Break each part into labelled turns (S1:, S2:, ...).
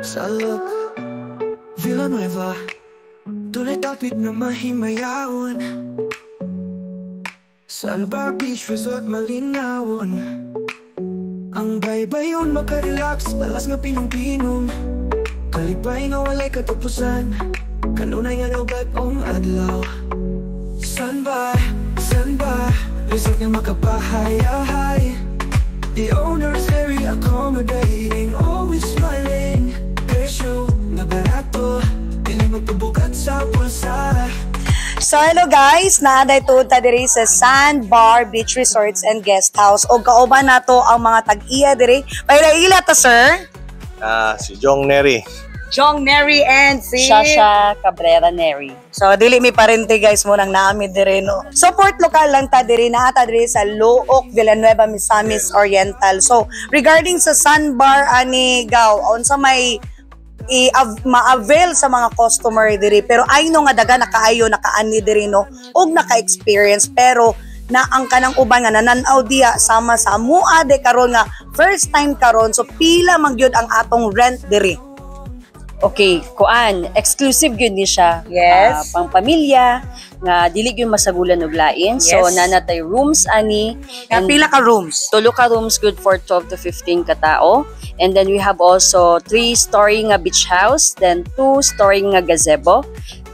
S1: Sa look, Villanueva, tunay tapit na mahimayawan. Sa Albar Beach Resort malinawon. Ang baybayon makarelax, balas nga pinong-pinong. Kalipay nga walay katapusan, kanunay nga naugat-ong adlaw. Sandbar, resort nga makapahay-ahay. The owner's very accommodating, always smiling. Presyo na barato, hindi magpabukat sa pulsa.
S2: So hello guys, naaday tuod ta diri sa Sandbar Beach Resorts and Guest House. O kauban nato ang mga tag-iya diri. Paila-ila ta sir?
S3: Si Jong Neri.
S2: Jong Neri and si
S4: Shasha Cabrera Neri.
S2: So dili mi parente guys mo nang naami diri no. Support lokal lang ta diri, naata diri sa Luok, Villanueva, Misamis Oriental. So regarding sa Sandbar ani gaw, unsa may ma-avail sa mga customer diri, pero ay no nga daga nakaayo nakaani diri no og naka-experience, pero na ang kanang uban nga nananaw diya sama sa mua de karon nga first time karon. So pila man gyud ang atong rent diri?
S4: Okay, kuan, exclusive gyud ni siya.
S2: Yes.
S4: Pang pamilya nga dili gyud masagulan og lain.
S2: Yes.
S4: So nanatay rooms ani.
S2: Nga pila ka rooms?
S4: Tulo ka rooms good for 12 to 15 ka tao. And then we have also 3-story nga beach house, then 2-story nga gazebo.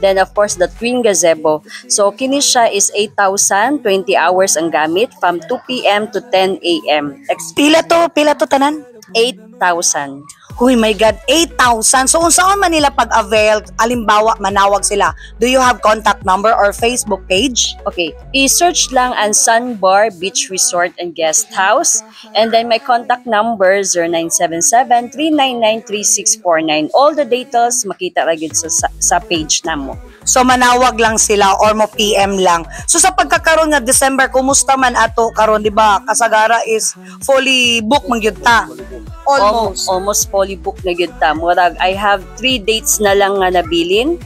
S4: Then of course the twin gazebo. So kini siya is 8,000, 20 hours ang gamit from 2 PM to 10 AM.
S2: Pila to tanan?
S4: 8,000.
S2: Huy, my God, 8,000. So, unsaon man nila pag-avail, alimbawa, manawag sila? Do you have contact number or Facebook page?
S4: Okay, i-search lang ang Sandbar Beach Resort and Guest House. And then my contact number 0977-399-3649. All the details makita ra gyud sa page namo.
S2: So, manawag lang sila or mo PM lang. So, sa pagkakaroon nga December, kumusta man ato karon, di ba? Kasagara is fully book man gyud ta.
S4: Almost fully booked na gyud ta. Murag I have 3 dates na lang nga nabilin.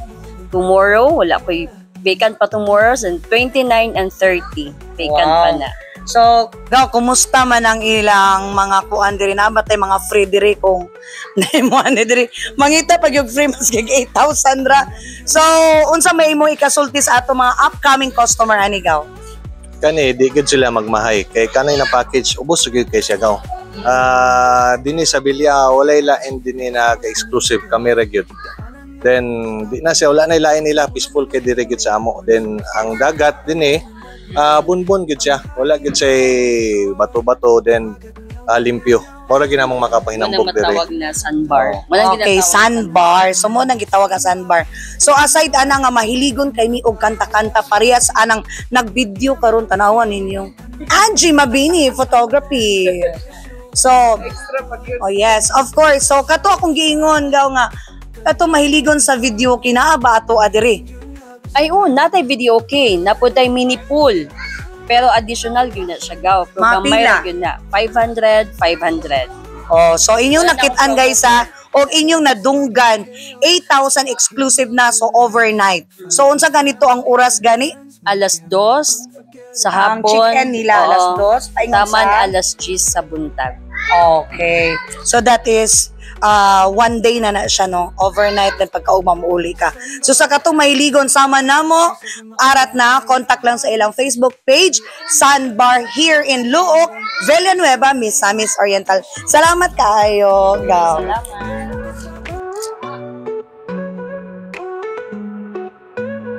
S4: Tomorrow, wala ko'y vacant pa tomorrow, and 29 and 30. Vacant pa na.
S2: So, gaw, kumusta man ang ilang mga kuan diri na batay mga free diri kung nahimuan diri. Mangita pag yung free mas kag 8,000 ra. So, unsa may imo ikasulti sa ato mga upcoming customer ani gaw?
S3: Kani di gud sila magmahay kay kanay na package ubos gyud kay siya gaw. Dinhi sa Bilya walay lain dinhi na exclusive camera gyud. Then di na siya wala na lain nila, peaceful kay dire gyud sa amo. Then ang dagat dinhi bunbon gyud siya. Wala gyud siya bato-bato, then limpyo. Mora ginamong makapahinambog dire.
S4: Matawag na Sandbar.
S2: Okay, Sandbar. So mo nang gitawag ang Sandbar. So aside ana nga mahiligon kay mi og kanta-kanta, parehas anang nag-video karon tanawan ninyo. Angie Mabini, photography. So, oh yes, of course. So kato akong giingon gaw nga kato mahiligon sa video kinaaba ato adiri.
S4: Ay natay video okay, naputay mini pool. Pero additional yun na siya gaw. Program
S2: Mapila?
S4: yun na 500.
S2: Oh, so inyong nakitaan guys ha, o inyong nadunggan 8,000 exclusive na, so overnight. So unsa ganito ang oras gani?
S4: Alas 2 sa
S2: Ang
S4: hapon.
S2: chicken nila alas 2 paingon
S4: Taman
S2: sa
S4: alas 10 sa buntag.
S2: Okay. So that is one day na siya no, overnight then pagkaugma mauli ka. So sa katong mahiligon sama namo, arat na contact lang sa ilang Facebook page, Sandbar here in Luok, Villanueva, Misamis Oriental. Salamat kaayo, gaw.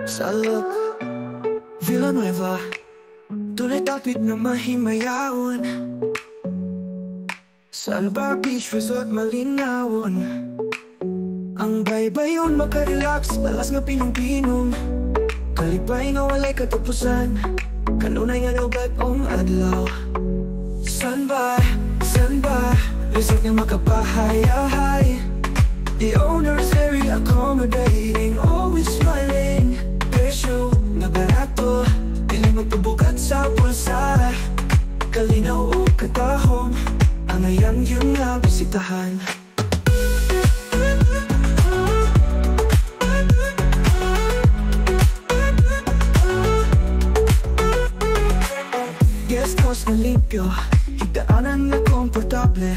S1: Sa look, Villanueva, tunay tapit na mahimayawan. Sa Albar Beach Resort malinawon. Ang baybayon makarelax, balas nga pinong-pinong. Kalipay nga walay katapusan, kanunay nga naugat-ong adlaw. Sandbar, resort nga makapahay-ahay. The owner's very accommodating, always smiling. Presyo na barato, hindi magpabukat sa pulsa. Kalinaw o katahom, ang ayang yung nabisitahan. Guest house na limpyo, higdaanan na komportable.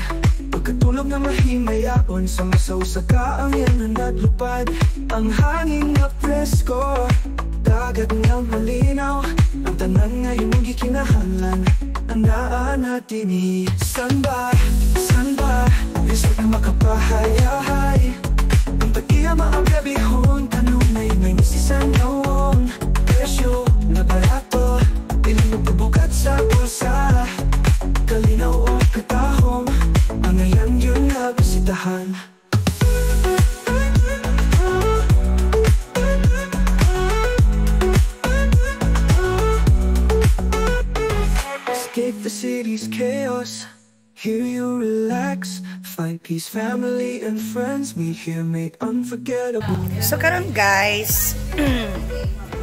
S1: Katulog na mahimayaon sa masausaga ang yan na naglupad. Ang hangin na presko, dagat na malinaw. Ang tanan ngayon mong gikinahanglan. Andaan natin Saan ba? Resort na makapahayahay. Ang pag-iya maabiyabihon, tanong na yun may misisan noong. Presyo na barato, piling magpabukat sa bulsa. Kalinaw o katahom, ang ngayon yun na bisitahan. Escape the city's chaos, here you relax. Find peace, family and friends meet here, made unforgettable.
S2: So karon guys,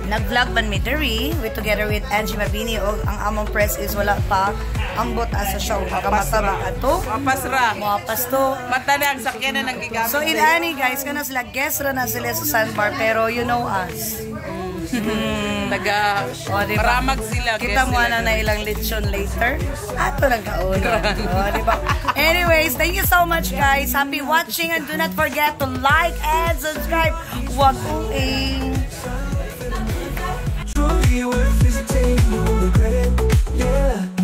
S2: nag-vlog man mi diri with together with Angie Mabini o ang among press is wala pa ambot asa show makamata ba ato mapas to
S5: Mata na ang sakyanan ng gigamit.
S2: so in ani guys kana sila guest ra na sila sa Sandbar pero you know us
S5: Taga
S2: diba?
S5: maramag sila.
S2: Kita mo na ilang lechon later. Ato lang kauna. Diba? Anyways, thank you so much guys. Happy watching and do not forget to like and subscribe. Wag
S1: Truly worth visiting, no regret it, yeah.